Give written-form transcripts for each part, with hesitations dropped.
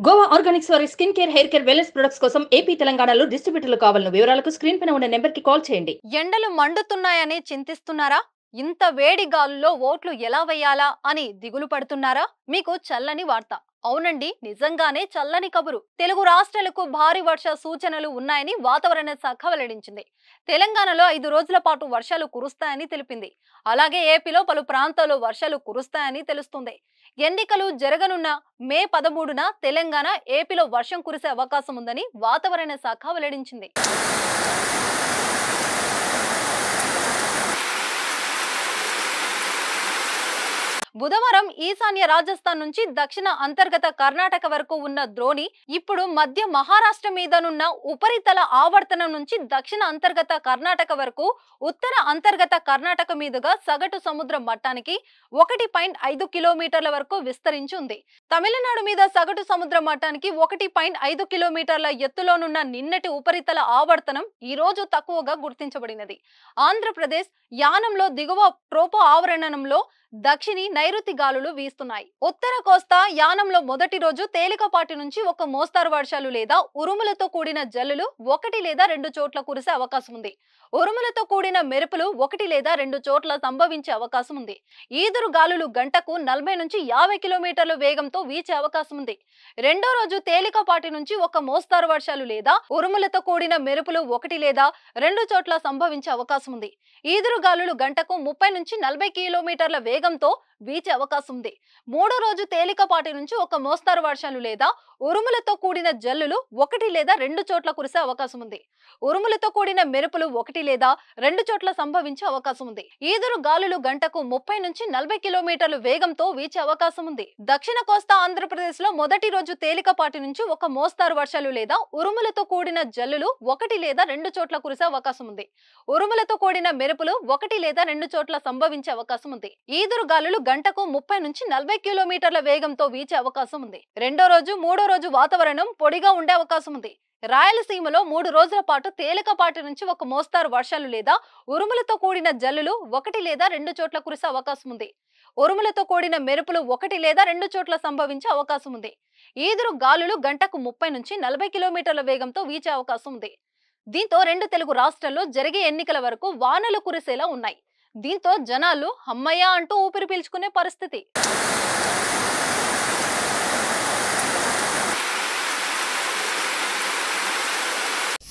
Goa Organics వారి skin care, hair care, wellness products కోసం AP, తెలంగాణలో డిస్ట్రిబ్యూటర్లు కావాలను వివరాలకు స్క్రీన్ పైన ఉన్న నెంబర్ కి కాల్ చేయండి. ఎండలు మండుతున్నాయని చింతిస్తున్నారా? ఇంత వేడి గాలుల్లో ఓట్లు ఎలా వేయాలా అని దిగులు పడుతున్నారా? మీకు చల్లని వార్త. అవునండి, నిజంగానే చల్లని కబురు. తెలుగు రాష్ట్రాలకు భారీ వర్ష సూచనలు ఉన్నాయని వాతావరణ శాఖ వెల్లడించింది. తెలంగాణలో 5 రోజుల పాటు వర్షాలు కురుస్తాయని తెలిపింది. అలాగే ఏపీలో పలు ప్రాంతాల్లో వర్షాలు కురుస్తాయని తెలుస్తుంది. ఎన్నికలు జరగనున్న మే 13న తెలంగాణ, ఏపీలో వర్షం కురిసే అవకాశం ఉందని వాతావరణ శాఖ వెల్లడించింది. బుధవారం ఈశాన్య రాజస్థాన్ నుంచి దక్షిణ అంతర్గత కర్ణాటక వరకు ఉన్న ద్రోణి ఇప్పుడు మధ్య మహారాష్ట్ర మీదనున్న ఉపరితల ఆవర్తనం నుంచి దక్షిణ అంతర్గత కర్ణాటక వరకు ఉత్తర అంతర్గత కర్ణాటక మీదుగా సగటు సముద్ర మట్టానికి 1.5 కిలోమీటర్ల వరకు విస్తరించి ఉంది. తమిళనాడు మీద సగటు సముద్ర మట్టానికి 1.5 కిలోమీటర్ల ఎత్తులోనున్న నిన్నటి ఉపరితల ఆవర్తనం ఈ రోజు తక్కువగా గుర్తించబడినది. ఆంధ్రప్రదేశ్ యానంలో దిగువ ట్రోపో ఆవరణంలో దక్షిణి నైరుతి గాలులు వీస్తున్నాయి. ఉత్తర కోస్తా యానంలో మొదటి రోజు తేలికపాటి నుంచి ఒక మోస్తారు వర్షాలు లేదా ఉరుములతో కూడిన జల్లులు 1 లేదా 2 చోట్ల కురిసే అవకాశం ఉంది. ఉరుములతో కూడిన మెరుపులు 1 లేదా 2 చోట్ల సంభవించే అవకాశం ఉంది. ఈదురు గాలులు గంటకు 40 నుంచి 50 కిలోమీటర్ల వేగంతో వీచే అవకాశం ఉంది. రెండో రోజు తేలికపాటి నుంచి ఒక మోస్తారు వర్షాలు లేదా ఉరుములతో కూడిన మెరుపులు 1 లేదా 2 చోట్ల సంభవించే అవకాశం ఉంది. ఈదురు గాలులు గంటకు 30 నుంచి 40 కిలోమీటర్ల వేగంతో వీచే అవకాశం ఉంది. మూడో రోజు తేలికపాటి నుంచి ఒక మోస్తారు వర్షాలు లేదా ఉరుములతో కూడిన జల్లులు 1 లేదా 2 చోట్ల కురిసే అవకాశం ఉంది. ఉరుములతో కూడిన మెరుపులు 1 లేదా 2 చోట్ల సంభవించే అవకాశం ఉంది. ఈదురు గాలులు గంటకు 30 నుంచి 40 కిలోమీటర్ల వేగంతో వీచే అవకాశం ఉంది. దక్షిణ కోస్తా ఆంధ్రప్రదేశ్ లో మొదటి రోజు తేలికపాటి నుంచి ఒక మోస్తారు వర్షాలు లేదా ఉరుములతో కూడిన జల్లులు 1 లేదా 2 చోట్ల కురిసే అవకాశం ఉంది. ఉరుములతో కూడిన మెరుపులు 1 లేదా 2 చోట్ల సంభవించే అవకాశం ఉంది. ఈదురు గాలులు గంటకు 30 నుంచి 40 కిలోమీటర్ల వేగంతో వీచే అవకాశం ఉంది. రెండో రోజు, మూడో రోజు వాతావరణం పొడిగా ఉండే అవకాశం ఉంది. రాయలసీమలో 3 రోజుల పాటు తేలికపాటి నుంచి ఒక మోస్తారు వర్షాలు లేదా ఉరుములతో కూడిన జల్లులు 1 లేదా 2 చోట్ల కురిసే అవకాశం ఉంది. ఉరుములతో కూడిన మెరుపులు 1 లేదా 2 చోట్ల సంభవించే అవకాశం ఉంది. ఈదురు గాలులు గంటకు 30 నుంచి 40 కిలోమీటర్ల వేగంతో వీచే అవకాశం ఉంది. దీంతో 2 తెలుగు రాష్ట్రాల్లో జరిగే ఎన్నికల వరకు వానలు కురిసేలా ఉన్నాయి. దీంతో జనాలు అమ్మయ్య అంటూ ఊపిరి పీల్చుకునే పరిస్థితి.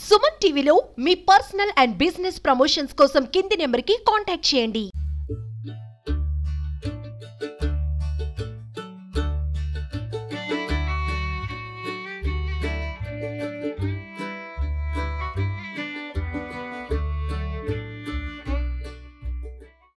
సుమన్ టీవీలో మీ పర్సనల్ అండ్ బిజినెస్ ప్రమోషన్స్ కోసం కింది నెంబర్కి కాంటాక్ట్ చేయండి.